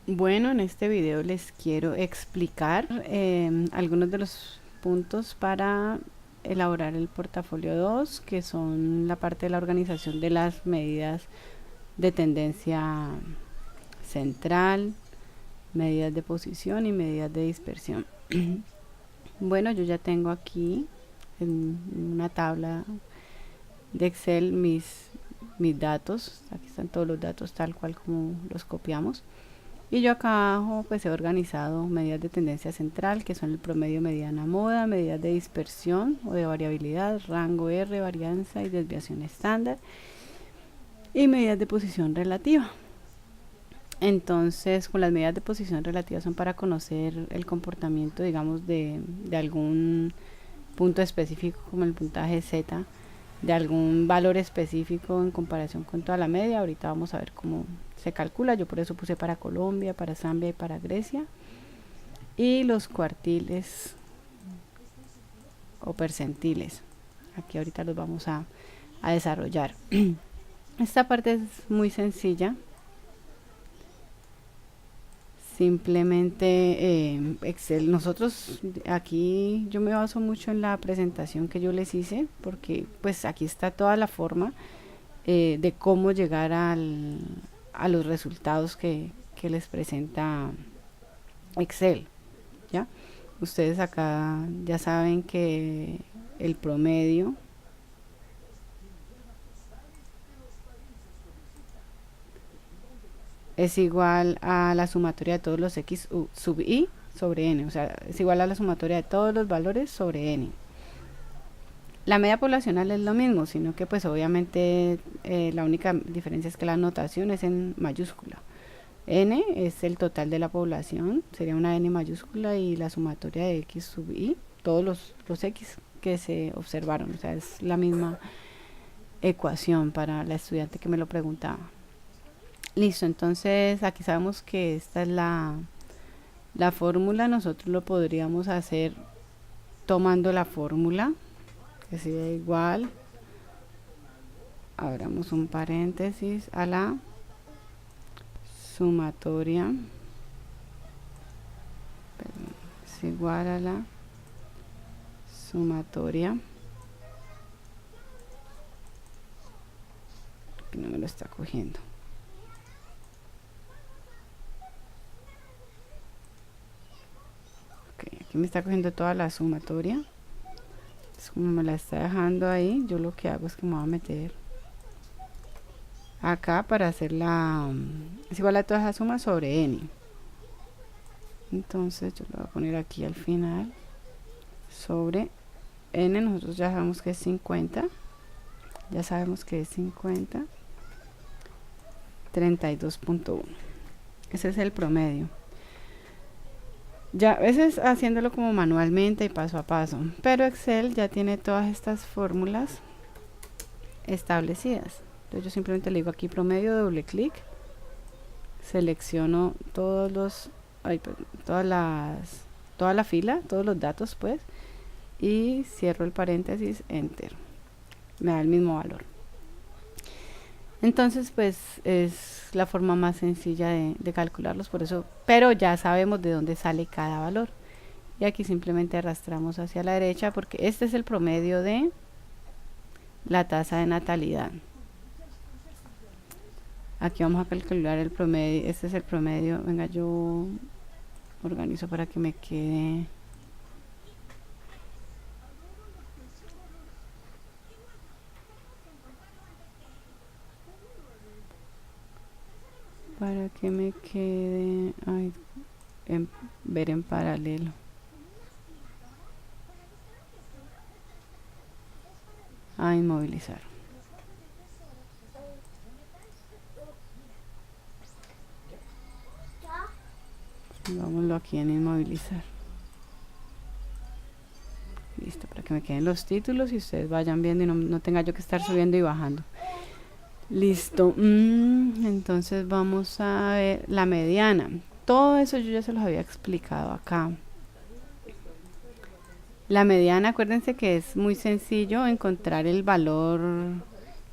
Bueno, en este video les quiero explicar algunos de los puntos para elaborar el portafolio 2, que son la parte de la organización de las medidas de tendencia central, medidas de posición y medidas de dispersión. Bueno, yo ya tengo aquí en una tabla de Excel mis datos. Aquí están todos los datos tal cual como los copiamos. Y yo acá abajo pues he organizado medidas de tendencia central, que son el promedio, mediana, moda, medidas de dispersión o de variabilidad, rango R, varianza y desviación estándar, y medidas de posición relativa. Entonces, con las medidas de posición relativa son para conocer el comportamiento, digamos, de algún punto específico, como el puntaje Z, de algún valor específico en comparación con toda la media. Ahorita vamos a ver cómo se calcula. Yo por eso puse para Colombia, para Zambia y para Grecia. Y los cuartiles o percentiles, aquí ahorita los vamos a desarrollar. Esta parte es muy sencilla. Simplemente Excel, nosotros aquí yo me baso mucho en la presentación que yo les hice, porque pues aquí está toda la forma de cómo llegar a los resultados que les presenta Excel, ¿ya? Ustedes acá ya saben que el promedio es igual a la sumatoria de todos los x sub i sobre n, o sea, es igual a la sumatoria de todos los valores sobre n. La media poblacional es lo mismo, sino que pues obviamente la única diferencia es que la notación es en mayúscula. N es el total de la población, sería una n mayúscula, y la sumatoria de x sub i, todos los x que se observaron, o sea, es la misma ecuación para la estudiante que me lo preguntaba. Listo, entonces aquí sabemos que esta es la fórmula. Nosotros lo podríamos hacer tomando la fórmula, que sería igual, abramos un paréntesis, a la sumatoria, perdón, es igual a la sumatoria, que no me lo está cogiendo. Okay, aquí me está cogiendo toda la sumatoria. Es como me la está dejando ahí, yo lo que hago es que me voy a meter acá para hacer es igual a toda esa suma sobre n. Entonces yo lo voy a poner aquí al final sobre n. Nosotros ya sabemos que es 50, ya sabemos que es 50, 32.1. ese es el promedio. Ya a veces haciéndolo como manualmente y paso a paso, pero Excel ya tiene todas estas fórmulas establecidas. Entonces yo simplemente le digo aquí promedio, doble clic, selecciono todos los toda la fila, todos los datos pues, y cierro el paréntesis, enter, me da el mismo valor. Entonces pues es la forma más sencilla de calcularlos, por eso, pero ya sabemos de dónde sale cada valor, y aquí simplemente arrastramos hacia la derecha porque este es el promedio de la tasa de natalidad. Aquí vamos a calcular el promedio, este es el promedio. Venga, yo organizo para que me quede ver en paralelo. A inmovilizar. Vámonos aquí en inmovilizar. Listo, para que me queden los títulos y ustedes vayan viendo y no tenga yo que estar subiendo y bajando. Listo. Entonces vamos a ver la mediana. Todo eso yo ya se los había explicado acá. La mediana, acuérdense que es muy sencillo encontrar el valor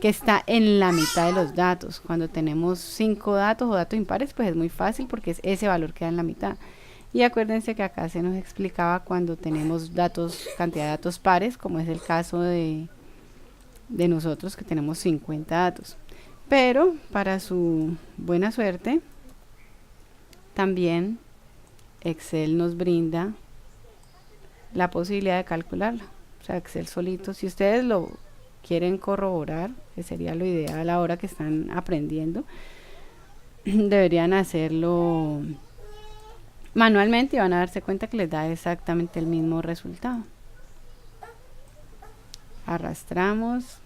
que está en la mitad de los datos. Cuando tenemos 5 datos o datos impares, pues es muy fácil porque es ese valor que da en la mitad. Y acuérdense que acá se nos explicaba cuando tenemos datos, cantidad de datos pares, como es el caso de nosotros que tenemos 50 datos. Pero para su buena suerte, también Excel nos brinda la posibilidad de calcularla. O sea, Excel solito, si ustedes lo quieren corroborar, que sería lo ideal ahora que están aprendiendo, deberían hacerlo manualmente y van a darse cuenta que les da exactamente el mismo resultado. Arrastramos.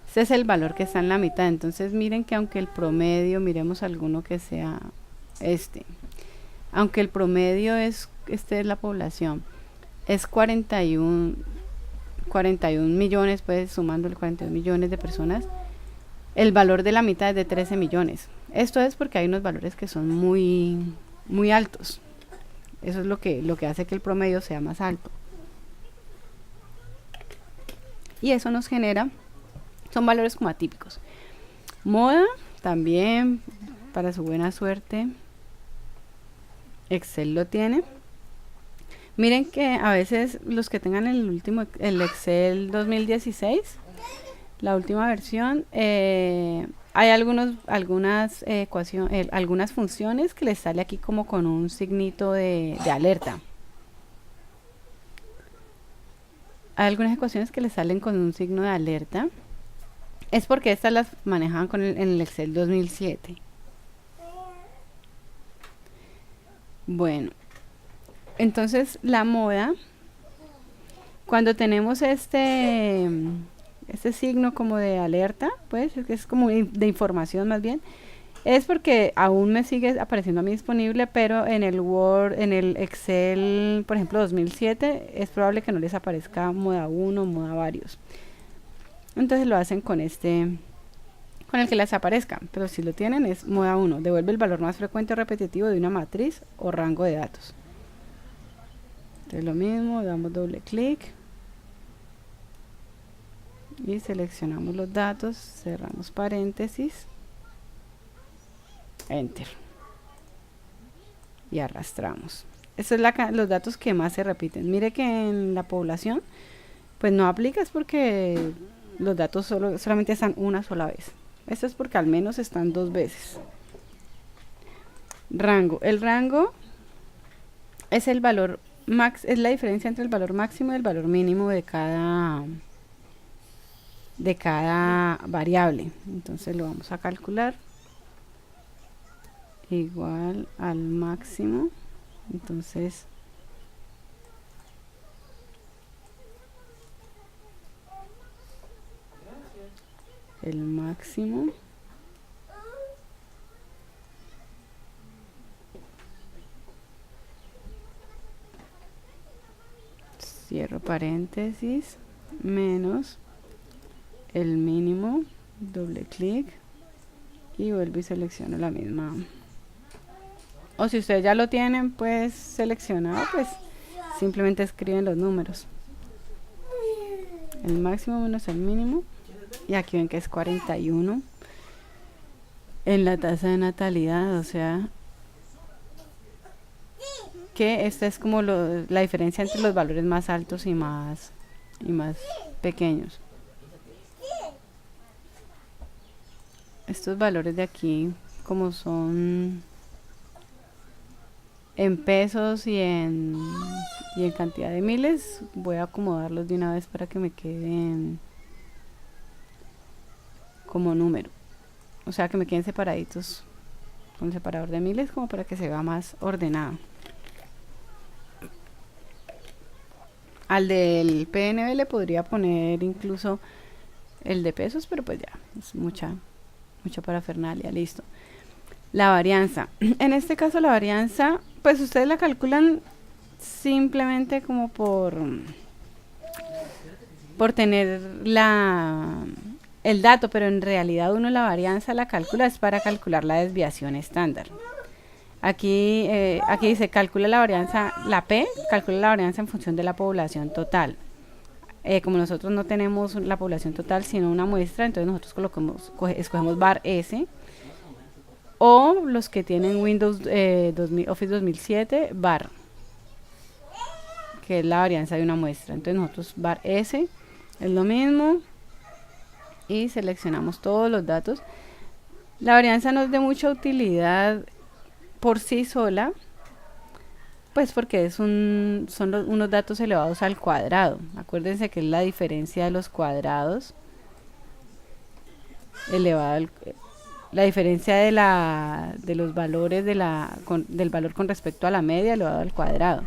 Este es el valor que está en la mitad. Entonces miren que aunque el promedio, miremos alguno que sea aunque el promedio es la población, es 41 millones, pues sumando el 41 millones de personas, el valor de la mitad es de 13 millones. Esto es porque hay unos valores que son muy altos. Eso es lo que hace que el promedio sea más alto. Y eso nos genera, son valores como atípicos. Moda, también, para su buena suerte, Excel lo tiene. Miren que a veces los que tengan el Excel 2016, la última versión, hay algunas funciones que les sale aquí como con un signito de alerta. Hay algunas ecuaciones que les salen con un signo de alerta. Es porque estas las manejaban en el Excel 2007. Bueno, entonces la moda, cuando tenemos este signo como de alerta, pues es como de información más bien, es porque aún me sigue apareciendo a mí disponible, pero en el Word, en el Excel, por ejemplo 2007, es probable que no les aparezca moda 1, moda varios. Entonces lo hacen con con el que les aparezca, pero si lo tienen es moda 1, devuelve el valor más frecuente o repetitivo de una matriz o rango de datos. Entonces lo mismo, damos doble clic y seleccionamos los datos, cerramos paréntesis, enter y arrastramos. Estos son los datos que más se repiten. Mire que en la población pues no aplica, es porque los datos solamente están una sola vez. Esto es porque al menos están 2 veces. Rango. El rango es el valor es la diferencia entre el valor máximo y el valor mínimo de cada variable. Entonces lo vamos a calcular igual al máximo. Entonces el máximo cierro paréntesis menos el mínimo, doble clic y vuelvo y selecciono la misma. O si ustedes ya lo tienen pues seleccionado, pues simplemente escriben los números, el máximo menos el mínimo, y aquí ven que es 41 en la tasa de natalidad. O sea que esta es como la diferencia entre los valores más altos y más pequeños. Estos valores de aquí, como son en pesos y en cantidad de miles, voy a acomodarlos de una vez para que me queden como número, o sea que me queden separaditos con el separador de miles, como para que se vea más ordenado. Al del PNB le podría poner incluso el de pesos, pero pues ya es mucha parafernalia. Listo. La varianza, en este caso la varianza pues ustedes la calculan simplemente como por tener el dato, pero en realidad uno la varianza la calcula es para calcular la desviación estándar. Aquí dice calcula la varianza, la P calcula la varianza en función de la población total. Como nosotros no tenemos la población total sino una muestra, entonces nosotros escogemos var S, o los que tienen Windows Office 2007 var, que es la varianza de una muestra. Entonces nosotros var S es lo mismo y seleccionamos todos los datos. La varianza no es de mucha utilidad por sí sola, pues porque son unos datos elevados al cuadrado. Acuérdense que es la diferencia de los cuadrados elevado la diferencia de los valores del valor con respecto a la media elevado al cuadrado.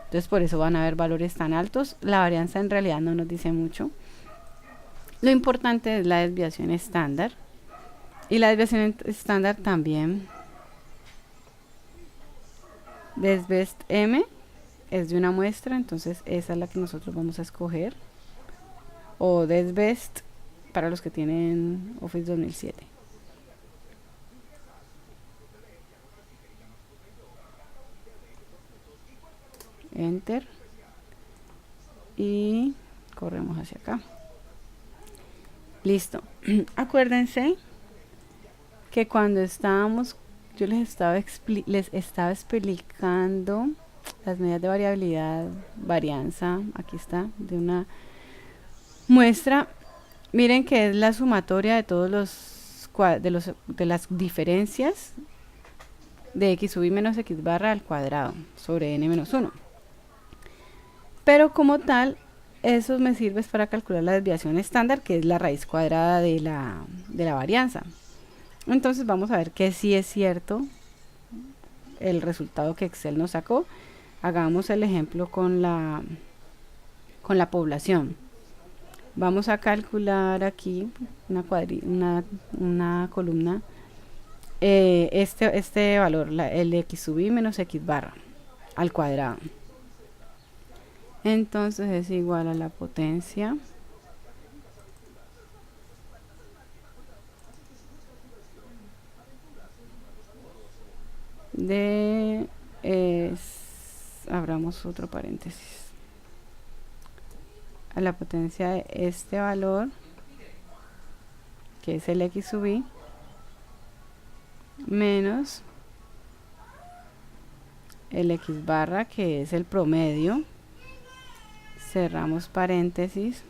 Entonces por eso van a haber valores tan altos. La varianza en realidad no nos dice mucho. Lo importante es la desviación estándar. Y la desviación estándar también, desbest M, es de una muestra, entonces esa es la que nosotros vamos a escoger. O desbest para los que tienen Office 2007. Enter. Y corremos hacia acá. Listo. Acuérdense que cuando estábamos, yo les estaba explicando las medidas de variabilidad, varianza, aquí está, de una muestra. Miren que es la sumatoria de todos de las diferencias de x sub i menos x barra al cuadrado sobre n menos 1. Pero como tal, eso me sirve para calcular la desviación estándar, que es la raíz cuadrada de la varianza. Entonces vamos a ver que sí es cierto el resultado que Excel nos sacó. Hagamos el ejemplo con la población. Vamos a calcular aquí una columna, este valor, el x sub i menos x barra al cuadrado. Entonces es igual a la potencia de abramos otro paréntesis, a la potencia de este valor, que es el x sub i, menos el x barra, que es el promedio, cerramos paréntesis,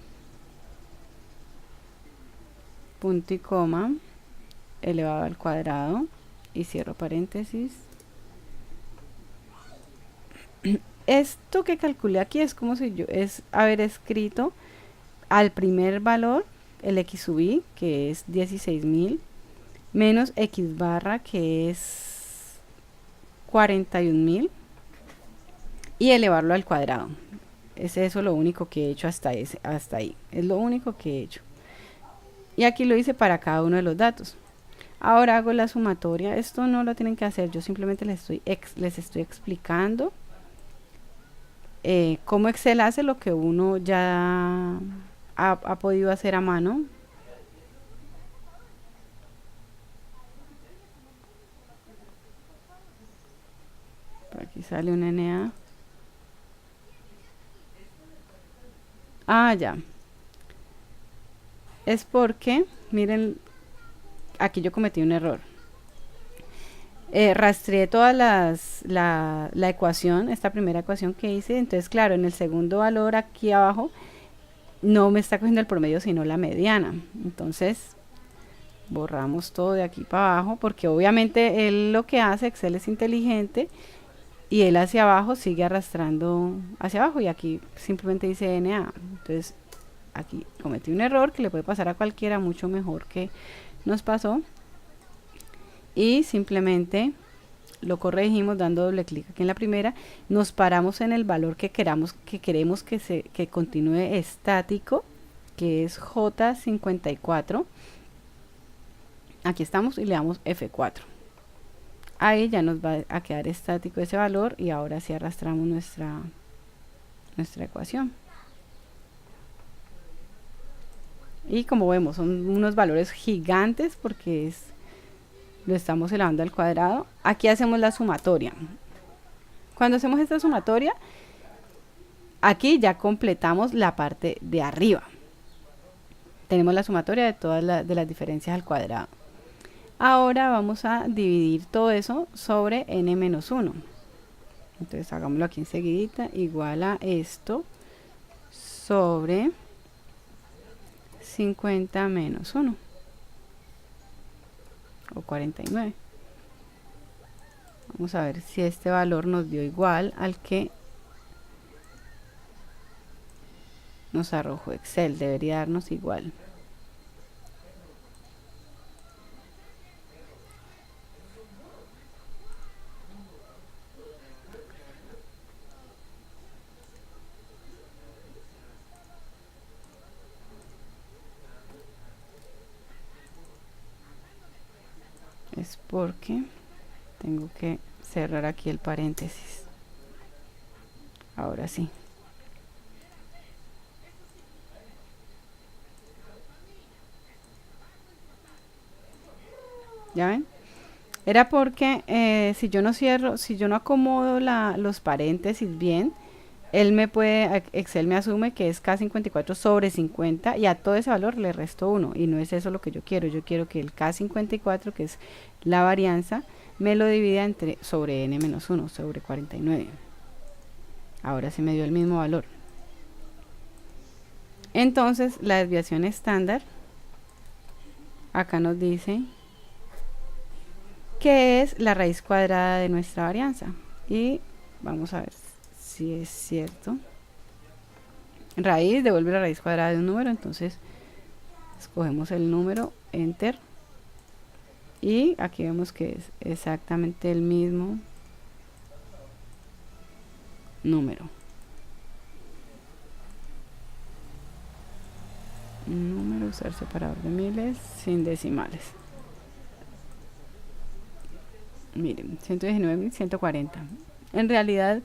punto y coma, elevado al cuadrado, y cierro paréntesis. Esto que calculé aquí es como si yo haber escrito al primer valor el x sub i, que es 16.000, menos x barra, que es 41.000, y elevarlo al cuadrado. Es eso lo único que he hecho hasta ahí. Es lo único que he hecho. Y aquí lo hice para cada uno de los datos. Ahora hago la sumatoria. Esto no lo tienen que hacer. Yo simplemente les estoy explicando cómo Excel hace lo que uno ya ha podido hacer a mano. Por aquí sale un NA. Ah, ya. Es porque, miren, aquí yo cometí un error. Rastreé todas la ecuación, esta primera ecuación que hice. Entonces, claro, en el segundo valor aquí abajo no me está cogiendo el promedio, sino la mediana. Entonces, borramos todo de aquí para abajo, porque obviamente él lo que hace, Excel es inteligente, y él hacia abajo sigue arrastrando hacia abajo, y aquí simplemente dice NA. Entonces aquí cometí un error que le puede pasar a cualquiera, mucho mejor que nos pasó, y simplemente lo corregimos dando doble clic aquí en la primera. Nos paramos en el valor que queremos que continúe estático, que es J54. Aquí estamos, y le damos F4. Ahí ya nos va a quedar estático ese valor, y ahora sí arrastramos nuestra ecuación. Y como vemos, son unos valores gigantes porque lo estamos elevando al cuadrado. Aquí hacemos la sumatoria. Cuando hacemos esta sumatoria, aquí ya completamos la parte de arriba. Tenemos la sumatoria de todas las diferencias al cuadrado. Ahora vamos a dividir todo eso sobre n menos 1. Entonces hagámoslo aquí enseguidita, igual a esto sobre 50 menos 1 o 49. Vamos a ver si este valor nos dio igual al que nos arrojó Excel. Debería darnos igual. Es porque tengo que cerrar aquí el paréntesis. Ahora sí. ¿Ya ven? Era porque si yo no cierro, si yo no acomodo los paréntesis bien, Excel me asume que es K54 sobre 50 y a todo ese valor le resto 1 y no es eso lo que yo quiero. Yo quiero que el K54, que es la varianza, me lo divida sobre n menos 1, sobre 49. Ahora sí me dio el mismo valor. Entonces la desviación estándar acá nos dice que es la raíz cuadrada de nuestra varianza. Y vamos a ver si es cierto. Raíz devuelve la raíz cuadrada de un número, entonces escogemos el número, enter, y aquí vemos que es exactamente el mismo número. Número, usar separador de miles sin decimales. Miren, 119.140. En realidad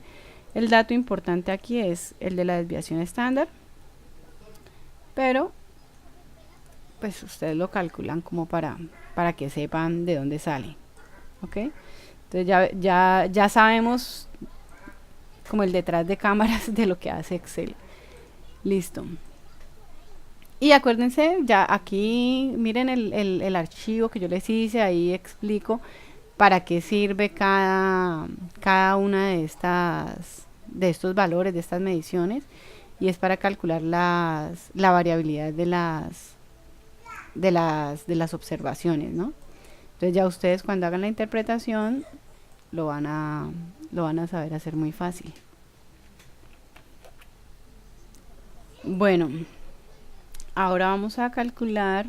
el dato importante aquí es el de la desviación estándar, pero pues ustedes lo calculan como para que sepan de dónde sale. ¿Ok? Entonces ya sabemos como el detrás de cámaras de lo que hace Excel. Listo. Y acuérdense, ya aquí miren el archivo que yo les hice, ahí explico para qué sirve cada una de estos valores, de estas mediciones, y es para calcular la variabilidad de las observaciones, ¿no? Entonces ya ustedes cuando hagan la interpretación lo van a saber hacer muy fácil. Bueno, ahora vamos a calcular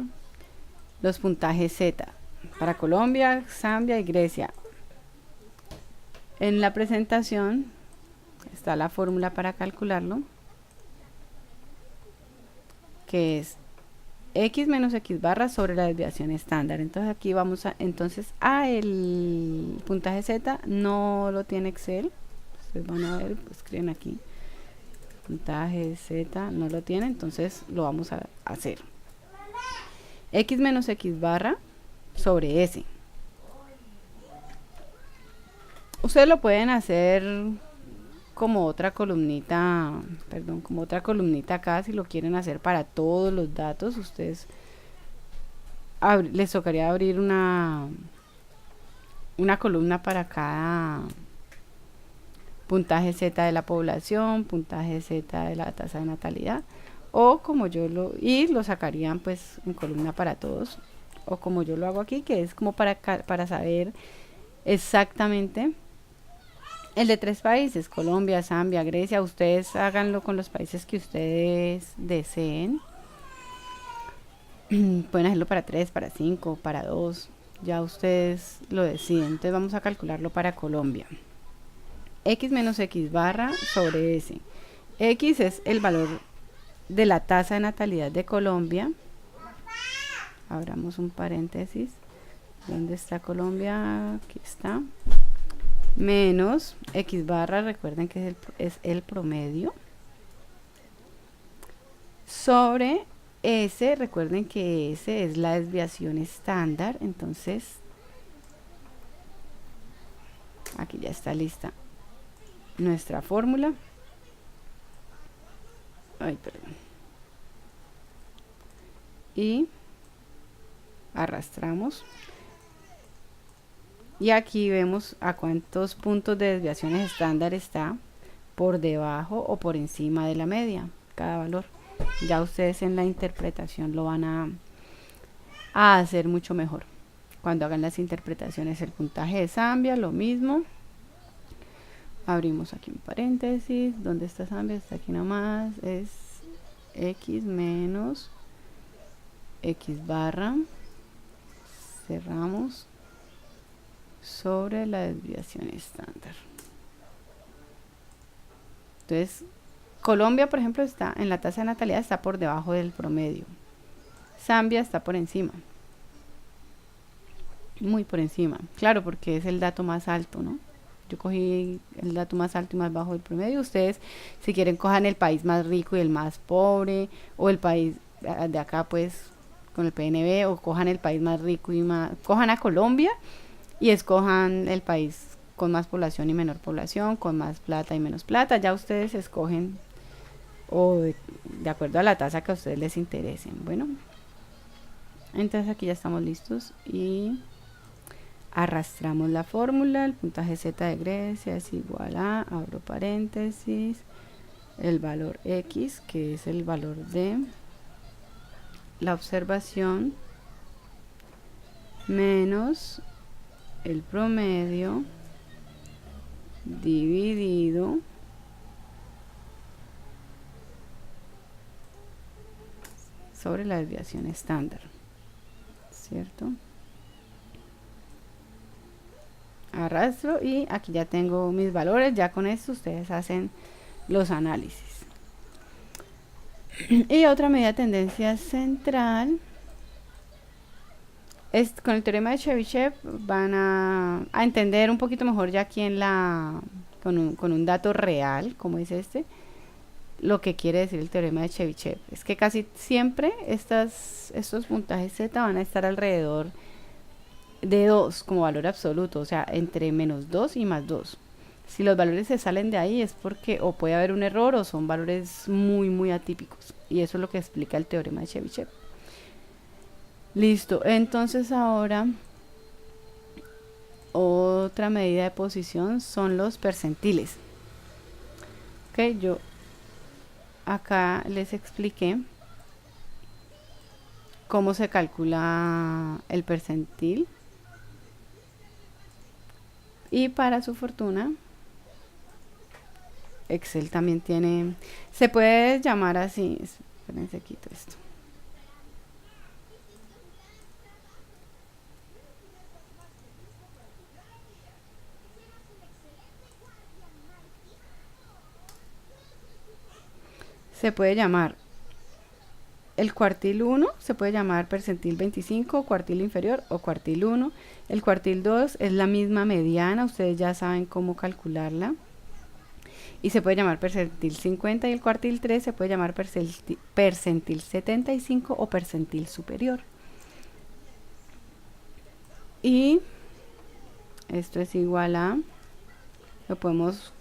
los puntajes Z para Colombia, Zambia y Grecia. En la presentación está la fórmula para calcularlo, que es x menos x barra sobre la desviación estándar. Entonces aquí vamos a, el puntaje Z no lo tiene Excel. Ustedes van a ver, pues escriben aquí. Puntaje Z no lo tiene, entonces lo vamos a hacer. X menos x barra sobre S. Ustedes lo pueden hacer como otra columnita, perdón, como otra columnita acá, si lo quieren hacer para todos los datos. Ustedes les tocaría abrir una columna para cada puntaje Z de la población, puntaje Z de la tasa de natalidad, o como yo lo sacarían pues en columna para todos, o como yo lo hago aquí, que es como para saber exactamente el de 3 países, Colombia, Zambia, Grecia. Ustedes háganlo con los países que ustedes deseen. Pueden hacerlo para 3, para 5, para 2, ya ustedes lo deciden. Entonces vamos a calcularlo para Colombia. X menos x barra sobre S. X es el valor de la tasa de natalidad de Colombia. Abramos un paréntesis. ¿Dónde está Colombia? Aquí está. Menos x barra, recuerden que es el promedio. Sobre S, recuerden que S es la desviación estándar. Entonces, aquí ya está lista nuestra fórmula. Ay, perdón. Y arrastramos. Y aquí vemos a cuántos puntos de desviaciones estándar está por debajo o por encima de la media, cada valor. Ya ustedes en la interpretación lo van a hacer mucho mejor. Cuando hagan las interpretaciones, el puntaje de Zambia, lo mismo. Abrimos aquí un paréntesis. ¿Dónde está Zambia? Está aquí nomás. Es X menos X barra. Cerramos sobre la desviación estándar. Entonces, Colombia, por ejemplo, está en la tasa de natalidad, está por debajo del promedio. Zambia está por encima. Muy por encima. Claro, porque es el dato más alto, ¿no? Yo cogí el dato más alto y más bajo del promedio. Ustedes, si quieren, cojan el país más rico y el más pobre, o el país de acá, pues, con el PNB, o cojan el país más rico y más... Cojan a Colombia y escojan el país con más población y menor población, con más plata y menos plata. Ya ustedes escogen, o de acuerdo a la tasa que a ustedes les interesen. Bueno, entonces aquí ya estamos listos y arrastramos la fórmula. El puntaje Z de Grecia es igual a, abro paréntesis, el valor X, que es el valor de la observación, menos el promedio dividido sobre la desviación estándar, ¿cierto? Arrastro y aquí ya tengo mis valores. Ya con esto ustedes hacen los análisis. Y otra medida de tendencia central es con el teorema de Chebyshev. Van a entender un poquito mejor ya aquí en con un dato real como es este, lo que quiere decir el teorema de Chebyshev. Es que casi siempre estos puntajes Z van a estar alrededor de 2 como valor absoluto, o sea, entre menos 2 y más 2. Si los valores se salen de ahí es porque o puede haber un error o son valores muy atípicos, y eso es lo que explica el teorema de Chebyshev. Listo, entonces ahora otra medida de posición son los percentiles. Ok, yo acá les expliqué cómo se calcula el percentil. Y para su fortuna, Excel también tiene, se puede llamar así, espérense, quito esto. Se puede llamar el cuartil 1, se puede llamar percentil 25, cuartil inferior o cuartil 1. El cuartil 2 es la misma mediana, ustedes ya saben cómo calcularla. Y se puede llamar percentil 50, y el cuartil 3 se puede llamar percentil 75 o percentil superior. Y esto es igual a, lo podemos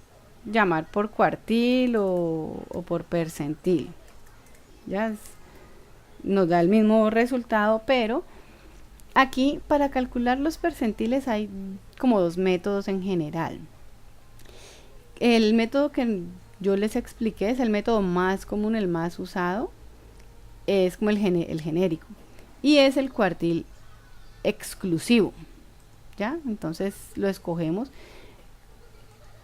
llamar por cuartil o por percentil. Ya nos da el mismo resultado, pero aquí para calcular los percentiles hay como dos métodos en general. El método que yo les expliqué es el método más común, el más usado, es como el genérico, y es el cuartil exclusivo. ¿Ya? Entonces lo escogemos.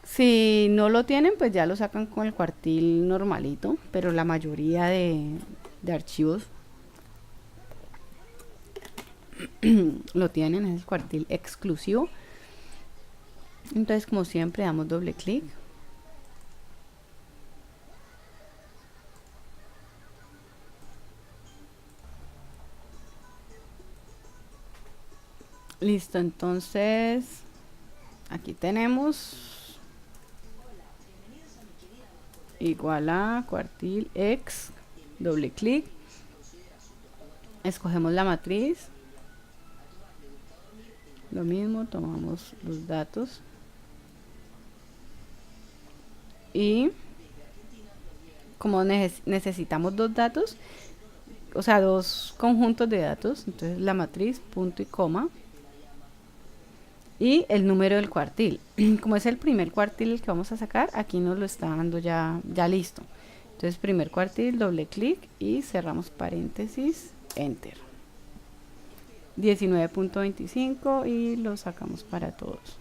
Si no lo tienen, pues ya lo sacan con el cuartil normalito, pero la mayoría de archivos lo tienen, es el cuartil exclusivo. Entonces, como siempre, damos doble clic. Listo, entonces aquí tenemos igual a cuartil x, doble clic, escogemos la matriz, lo mismo, tomamos los datos y como necesitamos dos datos, o sea, dos conjuntos de datos, entonces la matriz, punto y coma, y el número del cuartil. Como es el primer cuartil el que vamos a sacar, aquí nos lo está dando ya listo. Entonces primer cuartil, doble clic y cerramos paréntesis, enter. 19.25 y lo sacamos para todos.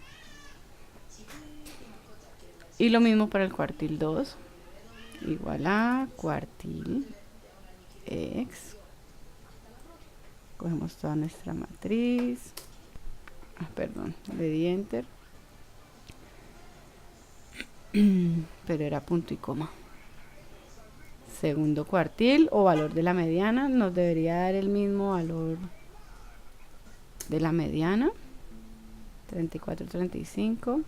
Y lo mismo para el cuartil 2, igual a cuartil x. Cogemos toda nuestra matriz. Perdón, le di enter. Pero era punto y coma. Segundo cuartil o valor de la mediana, nos debería dar el mismo valor de la mediana, 34.35.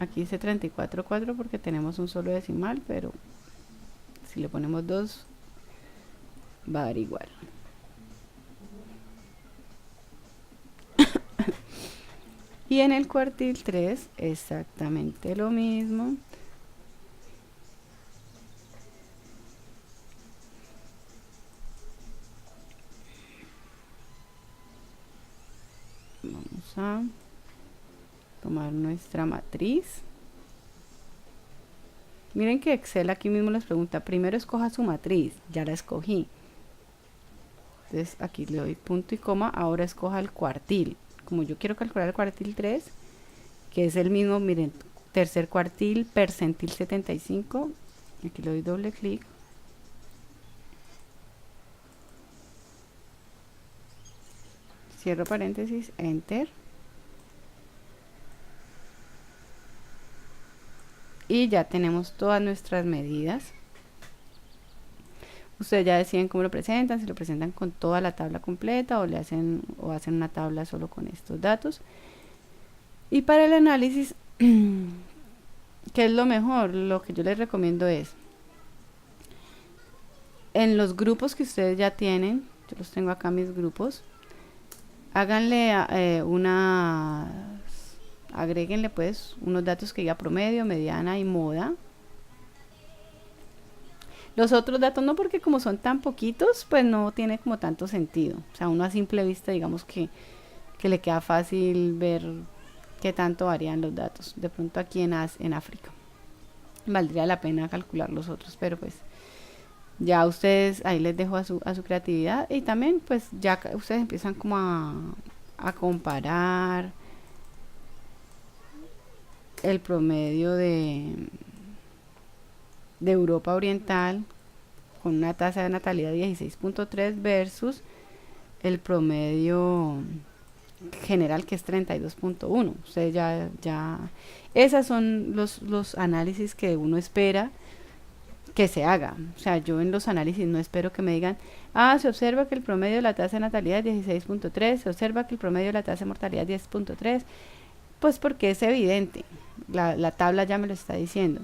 Aquí dice 34.4 porque tenemos un solo decimal, pero si le ponemos 2 va a dar igual. Y en el cuartil 3 exactamente lo mismo. Vamos a tomar nuestra matriz. Miren que Excel aquí mismo les pregunta, primero escoja su matriz, ya la escogí. Entonces aquí le doy punto y coma, ahora escoja el cuartil. Como yo quiero calcular el cuartil 3, que es el mismo, miren, tercer cuartil, percentil 75. Aquí le doy doble clic. Cierro paréntesis, enter. Y ya tenemos todas nuestras medidas. Ustedes ya deciden cómo lo presentan, si lo presentan con toda la tabla completa o hacen una tabla solo con estos datos. Y para el análisis, ¿qué es lo mejor? Lo que yo les recomiendo es, en los grupos que ustedes ya tienen, yo los tengo acá mis grupos, háganle agréguenle pues unos datos que diga promedio, mediana y moda. Los otros datos no, porque como son tan poquitos, pues no tiene como tanto sentido. O sea, uno a simple vista, digamos que le queda fácil ver qué tanto varían los datos. De pronto aquí en África valdría la pena calcular los otros, pero pues ya ustedes, ahí les dejo a su creatividad. Y también pues ya ustedes empiezan como a comparar el promedio de Europa Oriental con una tasa de natalidad de 16.3 versus el promedio general, que es 32.1. Ustedes ya esas son los análisis que uno espera que se haga. O sea, yo en los análisis no espero que me digan, se observa que el promedio de la tasa de natalidad es 16.3, se observa que el promedio de la tasa de mortalidad es 10.3, pues porque es evidente, la tabla ya me lo está diciendo.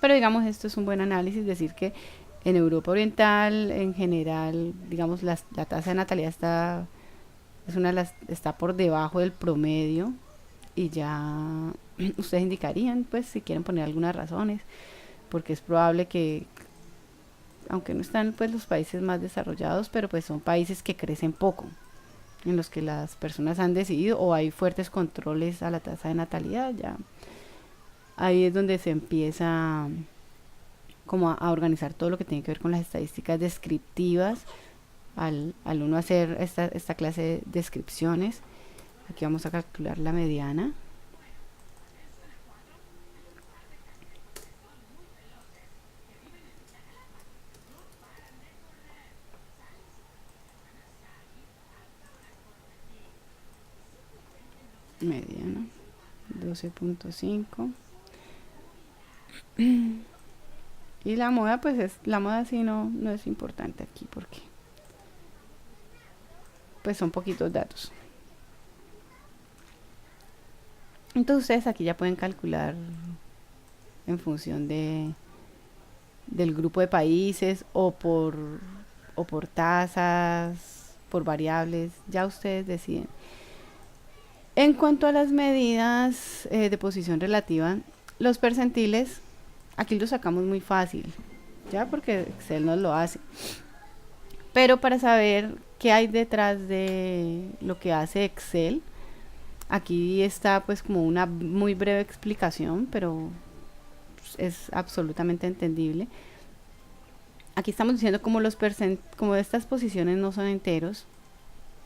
Pero digamos, esto es un buen análisis, decir que en Europa Oriental, en general, digamos, la tasa de natalidad está por debajo del promedio, y ya ustedes indicarían, pues, si quieren poner algunas razones, porque es probable que, aunque no están pues los países más desarrollados, pero pues son países que crecen poco, en los que las personas han decidido, o hay fuertes controles a la tasa de natalidad. Ya ahí es donde se empieza como a organizar todo lo que tiene que ver con las estadísticas descriptivas, al uno hacer esta clase de descripciones. Aquí vamos a calcular la mediana. Mediana 12.5. Y la moda, pues la moda sí no es importante aquí, porque pues son poquitos datos. Entonces ustedes aquí ya pueden calcular en función del grupo de países, o por tasas, por variables, ya ustedes deciden. En cuanto a las medidas de posición relativa, los percentiles aquí lo sacamos muy fácil, ya, porque Excel nos lo hace. Pero para saber qué hay detrás de lo que hace Excel, aquí está pues como una muy breve explicación, pero es absolutamente entendible. Aquí estamos diciendo como estas posiciones no son enteros.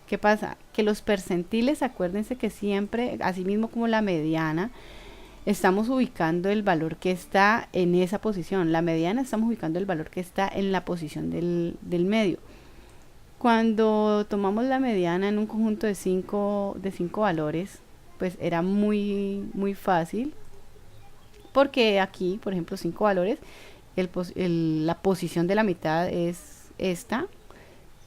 ¿Qué pasa? Que los percentiles, acuérdense que siempre, así mismo como la mediana, estamos ubicando el valor que está en esa posición. La mediana estamos ubicando el valor que está en la posición del medio. Cuando tomamos la mediana en un conjunto de cinco valores, pues era muy fácil, porque aquí, por ejemplo, 5 valores, la posición de la mitad es esta,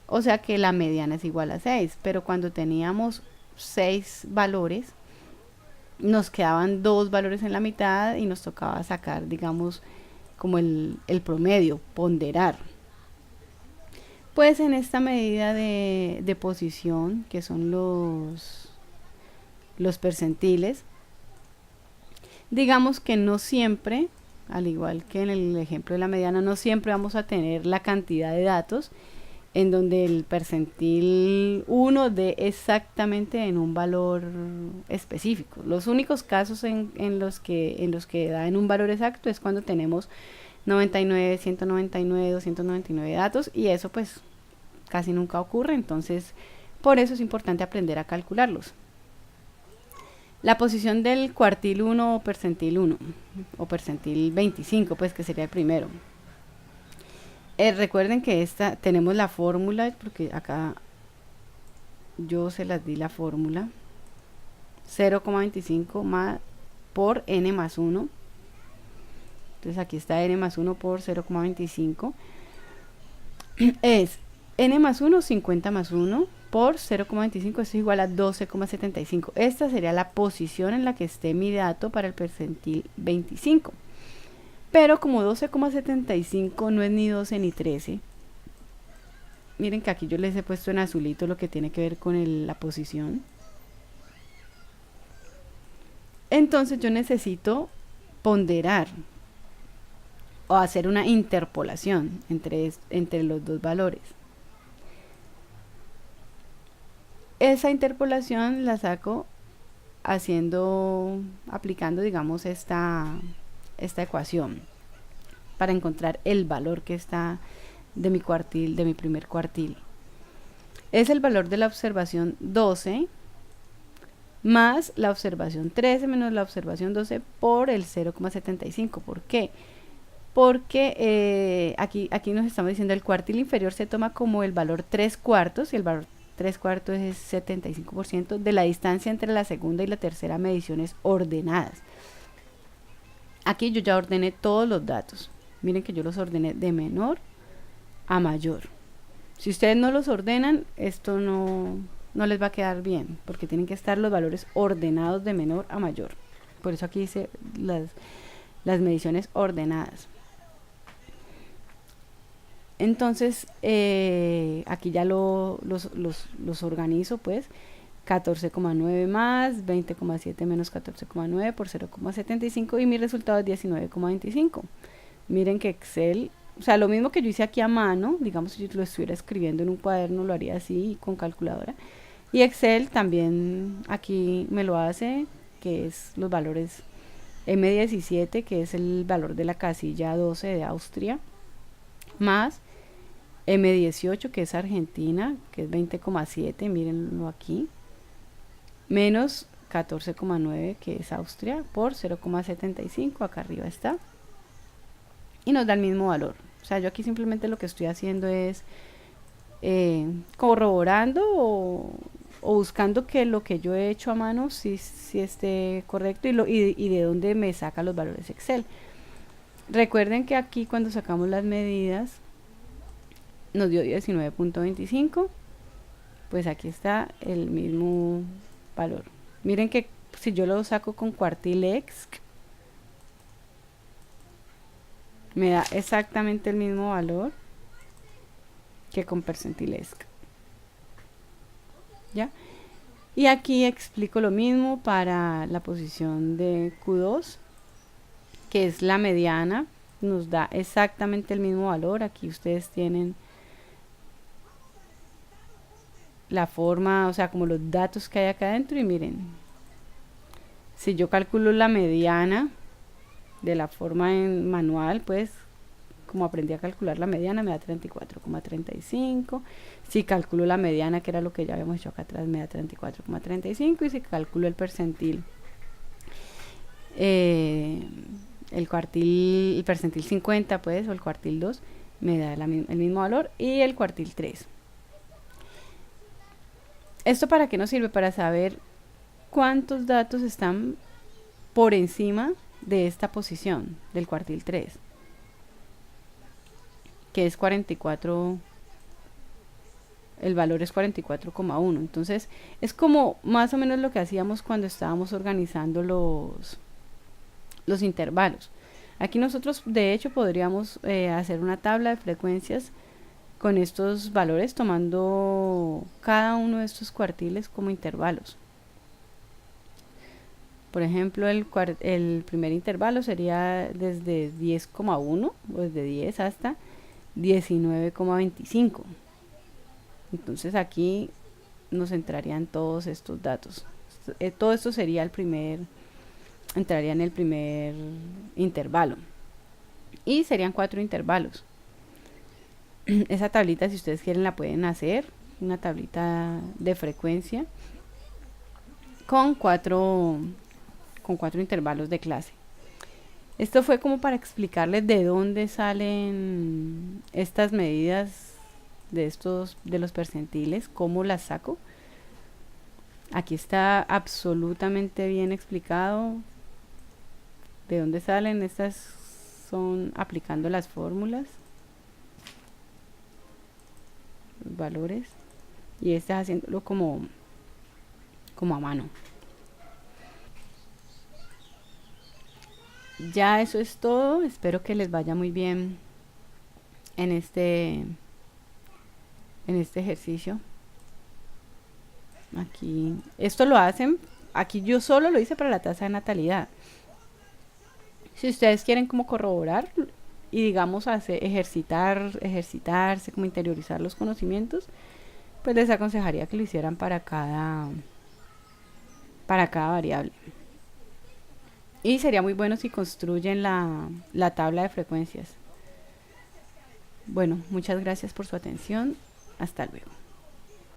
o sea que la mediana es igual a 6, pero cuando teníamos 6 valores, nos quedaban 2 valores en la mitad y nos tocaba sacar, digamos, como el promedio, ponderar. Pues en esta medida de posición, que son los percentiles, digamos que no siempre, al igual que en el ejemplo de la mediana, no siempre vamos a tener la cantidad de datos en donde el percentil 1 dé exactamente en un valor específico. Los únicos casos en los que da en un valor exacto es cuando tenemos 99, 199, 299 datos, y eso pues casi nunca ocurre, entonces por eso es importante aprender a calcularlos. La posición del cuartil 1 o percentil 1 o percentil 25, pues que sería el primero. Recuerden que tenemos la fórmula, porque acá yo se las di la fórmula, 0,25 por n más 1. Entonces aquí está n más 1 por 0,25. Es n más 1, 50 más 1 por 0,25, esto es igual a 12,75. Esta sería la posición en la que esté mi dato para el percentil 25. Pero como 12,75 no es ni 12 ni 13, miren que aquí yo les he puesto en azulito lo que tiene que ver con la posición. Entonces yo necesito ponderar o hacer una interpolación entre los dos valores. Esa interpolación la saco aplicando, digamos, esta ecuación para encontrar el valor que está de mi primer cuartil. Es el valor de la observación 12 más la observación 13 menos la observación 12 por el 0,75. ¿Por qué? Porque aquí nos estamos diciendo el cuartil inferior se toma como el valor 3/4, y el valor 3/4 es 75% de la distancia entre la segunda y la tercera mediciones ordenadas. Aquí yo ya ordené todos los datos. Miren que yo los ordené de menor a mayor. Si ustedes no los ordenan, esto no les va a quedar bien, porque tienen que estar los valores ordenados de menor a mayor. Por eso aquí hice las mediciones ordenadas. Entonces, aquí ya los organizo, pues. 14,9 más 20,7 menos 14,9 por 0,75, y mi resultado es 19,25. Miren que Excel, o sea, lo mismo que yo hice aquí a mano, digamos si yo lo estuviera escribiendo en un cuaderno, lo haría así con calculadora. Y Excel también aquí me lo hace, que es los valores M17, que es el valor de la casilla 12 de Austria, más M18, que es Argentina, que es 20,7, mírenlo aquí, menos 14,9, que es Austria, por 0,75, acá arriba está, y nos da el mismo valor. O sea, yo aquí simplemente lo que estoy haciendo es corroborando o buscando que lo que yo he hecho a mano sí esté correcto, y de dónde me saca los valores Excel. Recuerden que aquí cuando sacamos las medidas nos dio 19,25, pues aquí está el mismo valor. Miren que si yo lo saco con cuartilexc, me da exactamente el mismo valor que con percentilesc. ¿Ya? Y aquí explico lo mismo para la posición de Q2. que es la mediana, nos da exactamente el mismo valor. Aquí ustedes tienen la forma, o sea, como los datos que hay acá adentro, y miren, si yo calculo la mediana de la forma en manual, pues como aprendí a calcular la mediana, me da 34,35. Si calculo la mediana, que era lo que ya habíamos hecho acá atrás, me da 34,35. Y si calculo el percentil, el percentil 50, pues, o el cuartil 2, me da el mismo valor, y el cuartil 3. ¿Esto para qué nos sirve? Para saber cuántos datos están por encima de esta posición del cuartil 3, que es 44, el valor es 44,1. Entonces es como más o menos lo que hacíamos cuando estábamos organizando los intervalos. Aquí nosotros de hecho podríamos hacer una tabla de frecuencias con estos valores, tomando cada uno de estos cuartiles como intervalos. Por ejemplo, el primer intervalo sería desde 10,1 o desde 10 hasta 19,25. Entonces aquí nos entrarían todos estos datos. Todo esto sería entraría en el primer intervalo. Y serían 4 intervalos. Esa tablita, si ustedes quieren, la pueden hacer. Una tablita de frecuencia con cuatro intervalos de clase. Esto fue como para explicarles de dónde salen estas medidas de los percentiles, cómo las saco. Aquí está absolutamente bien explicado de dónde salen. Estas son aplicando las fórmulas, los valores, y este haciéndolo como a mano. Ya eso es todo. Espero que les vaya muy bien en este ejercicio. Aquí esto lo hacen, aquí yo solo lo hice para la tasa de natalidad. Si ustedes quieren como corroborar y digamos ejercitarse, como interiorizar los conocimientos, pues les aconsejaría que lo hicieran para cada variable. Y sería muy bueno si construyen la tabla de frecuencias. Bueno, muchas gracias por su atención. Hasta luego.